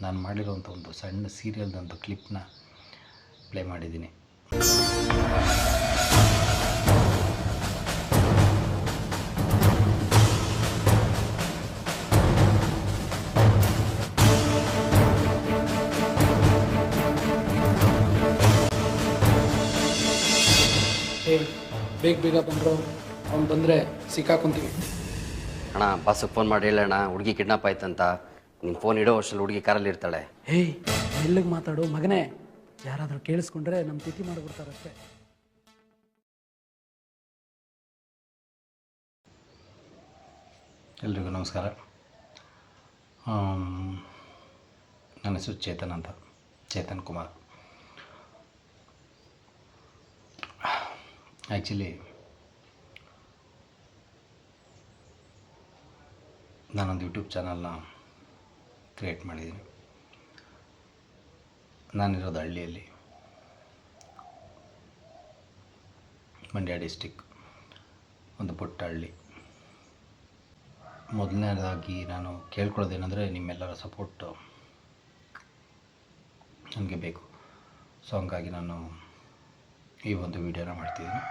ನಾನು ಮಾಡಿರೋಂಥ ಒಂದು ಸಣ್ಣ ಸೀರಿಯಲ್ದೊಂದು ಕ್ಲಿಪ್ನ ಪ್ಲೇ ಮಾಡಿದ್ದೀನಿ. ಬೇಗ ಬಂದರು, ಅವ್ನು ಬಂದರೆ ಸಿಕ್ಕಾಕೊಂತೀವಿ. ಅಣ್ಣ ಬಾಸಿಗೆ ಫೋನ್ ಮಾಡಿ ಹೇಳೋಣ, ಹುಡುಗಿ ಕಿಡ್ನಾಪ್ ಆಯ್ತಂತ. ನಿಮ್ಮ ಫೋನ್ ಇಡೋ ವರ್ಷದಲ್ಲಿ ಹುಡುಗಿ ಕಾರಲ್ಲಿ ಇರ್ತಾಳೆ. ಮೆಲ್ಲಗೆ ಮಾತಾಡು ಮಗನೇ, ಯಾರಾದರೂ ಕೇಳಿಸ್ಕೊಂಡ್ರೆ ನಮ್ಮ ತಿಥಿ ಮಾಡಿಬಿಡ್ತಾರಷ್ಟೇ. ಎಲ್ರಿಗೂ ನಮಸ್ಕಾರ. ನನ್ನ ಹೆಸರು ಚೇತನ್ ಅಂತ, ಚೇತನ್ ಕುಮಾರ್. ಆ್ಯಕ್ಚುಲಿ ನಾನೊಂದು ಯೂಟ್ಯೂಬ್ ಚಾನಲ್ನ ಕ್ರಿಯೇಟ್ ಮಾಡಿದ್ದೀನಿ. ನಾನಿರೋದು ಹಳ್ಳಿಯಲ್ಲಿ, ಮಂಡ್ಯ ಡಿಸ್ಟಿಕ್, ಒಂದು ಪುಟ್ಟ ಹಳ್ಳಿ. ಮೊದಲನೇದಾಗಿ ನಾನು ಕೇಳ್ಕೊಳ್ಳೋದೇನೆಂದರೆ ನಿಮ್ಮೆಲ್ಲರ ಸಪೋರ್ಟು ನನಗೆ ಬೇಕು. ಸೊ ಹಂಗಾಗಿ ನಾನು ಈ ಒಂದು ವಿಡಿಯೋನ ಮಾಡ್ತಿದ್ದೀನಿ.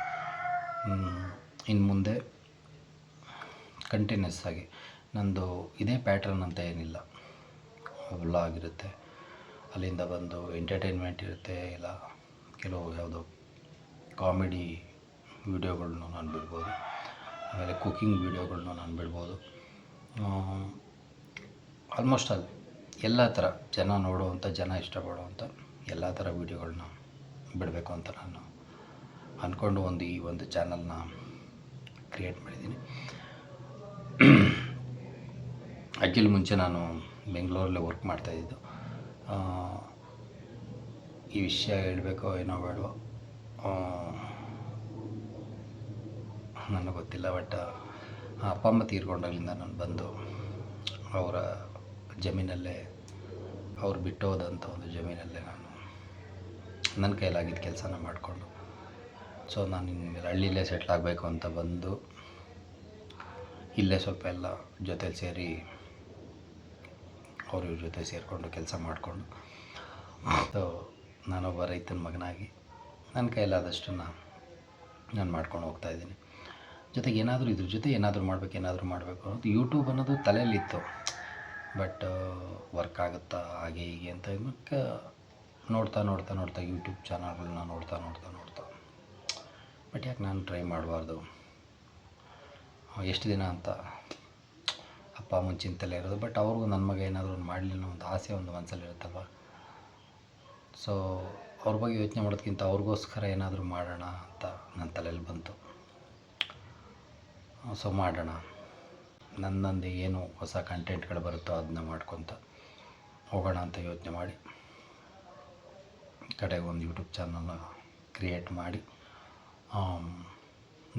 ಇನ್ನು ಮುಂದೆ ಕಂಟಿನ್ಯೂಸ್ ಆಗಿ ನಂದು ಇದೇ ಪ್ಯಾಟ್ರನ್ ಅಂತ ಏನಿಲ್ಲ. ವ್ಲಾಗ್ ಇರುತ್ತೆ, ಅಲ್ಲಿಂದ ಬಂದು ಎಂಟರ್ಟೈನ್ಮೆಂಟ್ ಇರುತ್ತೆ, ಇಲ್ಲ ಕೆಲವು ಯಾವುದೋ ಕಾಮಿಡಿ ವೀಡಿಯೋಗಳ್ನು ನಾನು ಬಿಡ್ಬೋದು, ಆಮೇಲೆ ಕುಕ್ಕಿಂಗ್ ವೀಡಿಯೋಗಳ್ನು ನಾನು ಬಿಡ್ಬೋದು. ಆಲ್ಮೋಸ್ಟ್ ಆಲ್ ಎಲ್ಲ ಥರ ಜನ ನೋಡುವಂಥ, ಜನ ಇಷ್ಟಪಡುವಂಥ ಎಲ್ಲ ಥರ ವೀಡಿಯೋಗಳನ್ನ ಬಿಡಬೇಕು ಅಂತ ನಾನು ಅಂದ್ಕೊಂಡು ಈ ಒಂದು ಚಾನಲ್ನ ಕ್ರಿಯೇಟ್ ಮಾಡಿದ್ದೀನಿ. ಆ್ಯಕ್ಚುಲಿ ಮುಂಚೆ ನಾನು ಬೆಂಗಳೂರಲ್ಲೇ ವರ್ಕ್ ಮಾಡ್ತಾಯಿದ್ದು. ಈ ವಿಷಯ ಹೇಳಬೇಕೋ ಏನೋ ಬೇಡವೋ ನನಗೆ ಗೊತ್ತಿಲ್ಲ. ಬಟ್ ಅಪ್ಪ ಅಮ್ಮ ತೀರ್ಕೊಂಡಾಗಲಿಂದ ನಾನು ಬಂದು ಅವರ ಜಮೀನಲ್ಲೇ, ಅವ್ರು ಬಿಟ್ಟು ಹೋದಂಥ ಒಂದು ಜಮೀನಲ್ಲೇ ನಾನು ನನ್ನ ಕೈಲಾಗಿದ್ದ ಕೆಲಸನ ಮಾಡಿಕೊಂಡು, ಸೊ ನಾನು ಇನ್ಮೇಲೆ ಹಳ್ಳಿಲೇ ಸೆಟ್ಲ್ ಆಗಬೇಕು ಅಂತ ಬಂದು ಇಲ್ಲೇ ಸ್ವಲ್ಪ ಎಲ್ಲ ಜೊತೆಲಿ ಸೇರಿ ಅವ್ರ ಇವ್ರ ಜೊತೆ ಸೇರಿಕೊಂಡು ಕೆಲಸ ಮಾಡಿಕೊಂಡು, ಸೊ ನಾನೊಬ್ಬ ರೈತನ ಮಗನಾಗಿ ನನ್ನ ಕೈಲಾದಷ್ಟನ್ನು ನಾನು ಮಾಡ್ಕೊಂಡು ಹೋಗ್ತಾಯಿದ್ದೀನಿ. ಜೊತೆಗೆ ಇದ್ರ ಜೊತೆ ಏನಾದರೂ ಮಾಡಬೇಕು ಅನ್ನೋದು ಯೂಟ್ಯೂಬ್ ಅನ್ನೋದು ತಲೆಯಲ್ಲಿತ್ತು. ಬಟ್ ವರ್ಕ್ ಆಗುತ್ತಾ ಹಾಗೆ ಹೀಗೆ ಅಂತ ನೋಡ್ತಾ ಯೂಟ್ಯೂಬ್ ಚಾನಲ್ಗಳನ್ನ ನೋಡ್ತಾ ಬಟ್ ಯಾಕೆ ನಾನು ಟ್ರೈ ಮಾಡಬಾರ್ದು, ಎಷ್ಟು ದಿನ ಅಂತ ಅಪ್ಪ ಅಮ್ಮನ ಚಿಂತೆಲ್ಲೇ ಇರೋದು. ಬಟ್ ಅವ್ರಿಗೂ ನನ್ನ ಮಗ ಏನಾದರೂ ಒಂದು ಮಾಡಲಿ ಅನ್ನೋ ಒಂದು ಆಸೆ ಒಂದು ಮನಸ್ಸಲ್ಲಿ ಇರುತ್ತಲ್ವ. ಸೊ ಅವ್ರ ಬಗ್ಗೆ ಯೋಚನೆ ಮಾಡೋದಕ್ಕಿಂತ ಅವ್ರಿಗೋಸ್ಕರ ಏನಾದರೂ ಮಾಡೋಣ ಅಂತ ನನ್ನ ತಲೆಯಲ್ಲಿ ಬಂತು. ಸೊ ಮಾಡೋಣ, ನನ್ನಂದು ಏನು ಹೊಸ ಕಂಟೆಂಟ್ಗಳು ಬರುತ್ತೋ ಅದನ್ನ ಮಾಡ್ಕೊತ ಹೋಗೋಣ ಅಂತ ಯೋಚನೆ ಮಾಡಿ ಕಡೆಗೆ ಒಂದು ಯೂಟ್ಯೂಬ್ ಚಾನಲ್ನ ಕ್ರಿಯೇಟ್ ಮಾಡಿ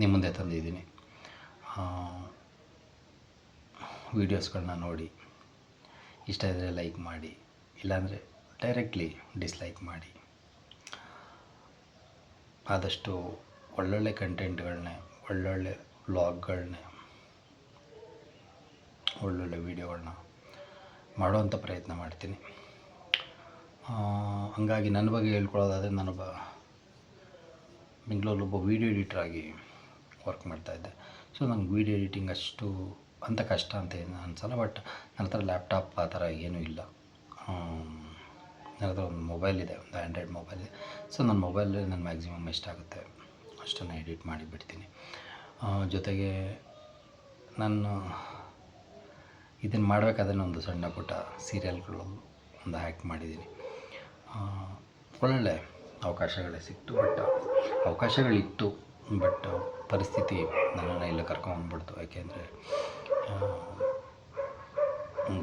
ನಿಮ್ಮ ಮುಂದೆ ತಂದಿದ್ದೀನಿ. ವೀಡಿಯೋಸ್ಗಳನ್ನ ನೋಡಿ ಇಷ್ಟ ಇದ್ದರೆ ಲೈಕ್ ಮಾಡಿ, ಇಲ್ಲಾಂದರೆ ಡೈರೆಕ್ಟ್ಲಿ ಡಿಸ್ಲೈಕ್ ಮಾಡಿ. ಆದಷ್ಟು ಒಳ್ಳೊಳ್ಳೆ ಕಂಟೆಂಟ್ಗಳನ್ನೇ, ಒಳ್ಳೊಳ್ಳೆ ವ್ಲಾಗ್ಗಳನ್ನೇ, ಒಳ್ಳೊಳ್ಳೆ ವೀಡಿಯೋಗಳನ್ನ ಮಾಡೋವಂಥ ಪ್ರಯತ್ನ ಮಾಡ್ತೀನಿ. ಹಂಗಾಗಿ ನನ್ನ ಬಗ್ಗೆ ಹೇಳ್ಕೊಳ್ಳೋದಾದರೆ, ನಾನೊಬ್ಬ ಬೆಂಗಳೂರಲ್ಲಿ ಒಬ್ಬ ವೀಡಿಯೋ ಎಡಿಟ್ರಾಗಿ ವರ್ಕ್ ಮಾಡ್ತಾಯಿದ್ದೆ. ಸೊ ನಂಗೆ ವೀಡಿಯೋ ಎಡಿಟಿಂಗ್ ಅಷ್ಟು ಅಂತ ಕಷ್ಟ ಅಂತ ಏನು ಅನಿಸಲ್ಲ. ಬಟ್ ನನ್ನ ಹತ್ರ ಲ್ಯಾಪ್ಟಾಪ್ ಆ ಥರ ಏನೂ ಇಲ್ಲ. ನನ್ನ ಹತ್ರ ಒಂದು ಮೊಬೈಲ್ ಇದೆ, ಒಂದು ಆ್ಯಂಡ್ರಾಯ್ಡ್ ಮೊಬೈಲ್ ಇದೆ. ಸೊ ನನ್ನ ಮೊಬೈಲಲ್ಲಿ ನನ್ನ ಮ್ಯಾಕ್ಸಿಮಮ್ ಎಷ್ಟಾಗುತ್ತೆ ಅಷ್ಟನ್ನು ಎಡಿಟ್ ಮಾಡಿ ಬಿಡ್ತೀನಿ. ಜೊತೆಗೆ ನಾನು ಇದನ್ನು ಮಾಡಬೇಕಾದ್ರೆ ಒಂದು ಸಣ್ಣ ಪುಟ್ಟ ಸೀರಿಯಲ್ಗಳು ಒಂದು ಆ್ಯಕ್ಟ್ ಮಾಡಿದ್ದೀನಿ. ಒಳ್ಳೊಳ್ಳೆ ಅವಕಾಶಗಳೇ ಸಿಕ್ತು. ಬಟ್ ಅವಕಾಶಗಳಿತ್ತು, ಬಟ್ ಪರಿಸ್ಥಿತಿ ನನ್ನನ್ನು ಇಲ್ಲ ಕರ್ಕೊಂಡ್ಬಿಡ್ತು. ಯಾಕೆಂದರೆ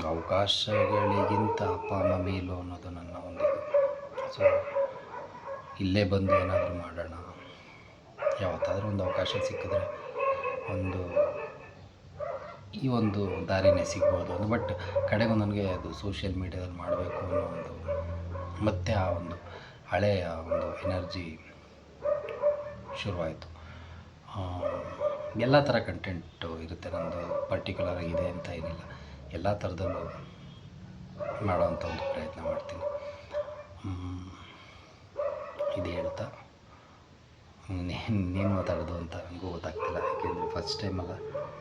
ಅವಕಾಶಗಳಿಗಿಂತ ಅಪ್ಪ ಅಮ್ಮ ಮೇಲು ಅನ್ನೋದು ನನ್ನ ಒಂದು ಇದು. ಸೊ ಇಲ್ಲೇ ಬಂದು ಏನಾದರೂ ಮಾಡೋಣ, ಯಾವತ್ತಾದರೂ ಒಂದು ಅವಕಾಶ ಸಿಕ್ಕಿದ್ರೆ ಈ ಒಂದು ದಾರಿನೇ ಸಿಗ್ಬೋದು ಅಂತ. ಬಟ್ ಕಡೆಗೂ ನನಗೆ ಅದು ಸೋಷಿಯಲ್ ಮೀಡ್ಯಾದಲ್ಲಿ ಮಾಡಬೇಕು ಅನ್ನೋ ಒಂದು, ಮತ್ತೆ ಆ ಒಂದು ಹಳೆಯ ಒಂದು ಎನರ್ಜಿ ಶುರುವಾಯಿತು. ಎಲ್ಲ ಥರ ಕಂಟೆಂಟು ಇರುತ್ತೆ. ನನ್ನದು ಪರ್ಟಿಕ್ಯುಲರ್ ಆಗಿದೆ ಅಂತ ಏನಿಲ್ಲ, ಎಲ್ಲ ಥರದಲ್ಲೂ ಮಾಡೋವಂಥ ಒಂದು ಪ್ರಯತ್ನ ಮಾಡ್ತೀನಿ. ಇದು ಹೇಳ್ತಾ ಇನ್ನೇನು ಮಾತಾಡೋದು ಅಂತ ನನಗೂ ಗೊತ್ತಾಗ್ತಿಲ್ಲ. ಯಾಕೆಂದರೆ ಫಸ್ಟ್ ಟೈಮಲ್ಲ,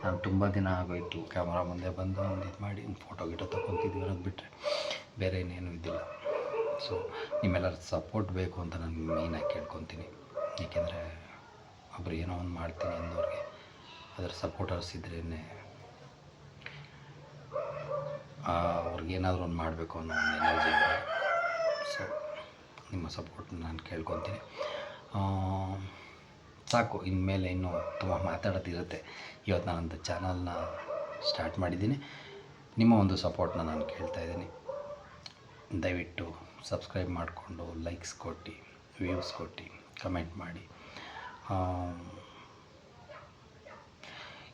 ನಾನು ತುಂಬ ದಿನ ಆಗೋಯಿತು ಕ್ಯಾಮ್ರಾ ಮುಂದೆ ಬಂದು ಒಂದು ಇದು ಮಾಡಿ ಫೋಟೋ ಗಿಟೋ ತೊಗೊತಿದ್ವಿ ಅನ್ನೋದು ಬಿಟ್ಟರೆ ಬೇರೆ ಇನ್ನೇನು ಇದ್ದಿಲ್ಲ. ಸೊ ನಿಮ್ಮೆಲ್ಲರ ಸಪೋರ್ಟ್ ಬೇಕು ಅಂತ ನಾನು ಮೇಯ್ನಾಗಿ ಕೇಳ್ಕೊತೀನಿ. ಏಕೆಂದರೆ ಒಬ್ಬರು ಏನೋ ಒಂದು ಮಾಡ್ತೀನಿ ಅಂದವ್ರಿಗೆ ಅದರ ಸಪೋರ್ಟರ್ಸ್ ಇದ್ರೇ ಅವ್ರಿಗೇನಾದರೂ ಒಂದು ಮಾಡಬೇಕು ಅನ್ನೋ ಒಂದು ಎನರ್ಜಿ ಇದೆ. ಸೊ ನಿಮ್ಮ ಸಪೋರ್ಟ್ನ ನಾನು ಕೇಳ್ಕೊತೀನಿ. ಸಾಕು, ಇನ್ಮೇಲೆ ಇನ್ನೂ ತುಂಬ ಮಾತಾಡೋದಿರುತ್ತೆ. ಇವತ್ತು ನಾನೊಂದು ಚಾನಲ್ನ ಸ್ಟಾರ್ಟ್ ಮಾಡಿದ್ದೀನಿ. ನಿಮ್ಮ ಒಂದು ಸಪೋರ್ಟ್ನ ನಾನು ಕೇಳ್ತಾ ಇದ್ದೀನಿ. ದಯವಿಟ್ಟು ಸಬ್ಸ್ಕ್ರೈಬ್ ಮಾಡಿಕೊಂಡು ಲೈಕ್ಸ್ ಕೊಟ್ಟು, ವ್ಯೂಸ್ ಕೊಟ್ಟು, ಕಮೆಂಟ್ ಮಾಡಿ.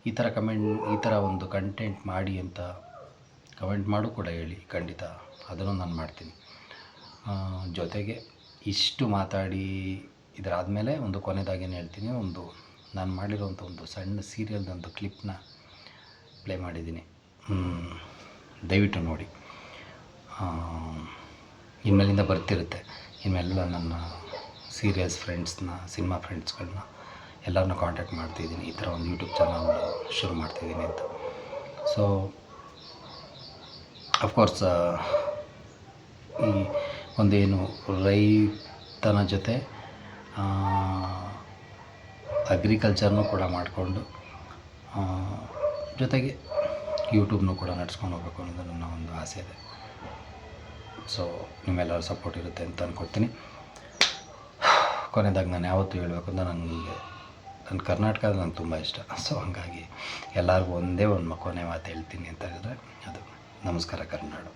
ಈ ಥರ ಒಂದು ಕಂಟೆಂಟ್ ಮಾಡಿ ಅಂತ ಕಮೆಂಟ್ ಮಾಡು ಕೂಡ ಹೇಳಿ. ಖಂಡಿತ ಅದನ್ನು ನಾನು ಮಾಡ್ತೀನಿ. ಜೊತೆಗೆ ಇಷ್ಟು ಮಾತಾಡಿ ಇದರಾದಮೇಲೆ ಒಂದು ಕೊನೆಯದಾಗೇನು ಹೇಳ್ತೀನಿ, ನಾನು ಮಾಡಿರೋಂಥ ಒಂದು ಸಣ್ಣ ಸೀರಿಯಲ್ದೊಂದು ಕ್ಲಿಪ್ನ ಪ್ಲೇ ಮಾಡಿದ್ದೀನಿ. ದಯವಿಟ್ಟು ನೋಡಿ. ಇನ್ಮೇಲಿಂದ ಬರ್ತಿರುತ್ತೆ. ಇನ್ಮೇಲೆಲ್ಲ ನನ್ನ ಸೀರಿಯಸ್ ಫ್ರೆಂಡ್ಸ್ನ, ಸಿನಿಮಾ ಫ್ರೆಂಡ್ಸ್ಗಳನ್ನ ಎಲ್ಲರನ್ನೂ ಕಾಂಟ್ಯಾಕ್ಟ್ ಮಾಡ್ತಿದ್ದೀನಿ. ಈ ಥರ ಒಂದು ಯೂಟ್ಯೂಬ್ ಚಾನಲ್ ಶುರು ಮಾಡ್ತಿದ್ದೀನಿ ಅಂತ. ಸೊ ಅಫ್ಕೋರ್ಸ್ ಈ ಒಂದೇನು ರೈತನ ಜೊತೆ ಅಗ್ರಿಕಲ್ಚರ್ನೂ ಕೂಡ ಮಾಡಿಕೊಂಡು ಜೊತೆಗೆ ಯೂಟ್ಯೂಬ್ನೂ ಕೂಡ ನಡ್ಸ್ಕೊಂಡು ಹೋಗ್ಬೇಕು ಅನ್ನೋದು ನನ್ನ ಒಂದು ಆಸೆ ಇದೆ. ಸೊ ನಿಮ್ಮೆಲ್ಲರ ಸಪೋರ್ಟ್ ಇರುತ್ತೆ ಅಂತ ಅಂದ್ಕೊಳ್ತೀನಿ. ಕೊನೆಯದಾಗಿ ನಾನು ಯಾವತ್ತೂ ಹೇಳಬೇಕು ಅಂತ ನನ್ನ ಕರ್ನಾಟಕ ನನಗೆ ತುಂಬ ಇಷ್ಟ. ಸೊ ಹಂಗಾಗಿ ಎಲ್ಲರಿಗೂ ಒಂದೇ ಒಂದು ಕೊನೆ ಮಾತು ಹೇಳ್ತೀನಿ ಅಂತ ಹೇಳಿದ್ರೆ ಅದು ನಮಸ್ಕಾರ ಕರ್ನಾಡು.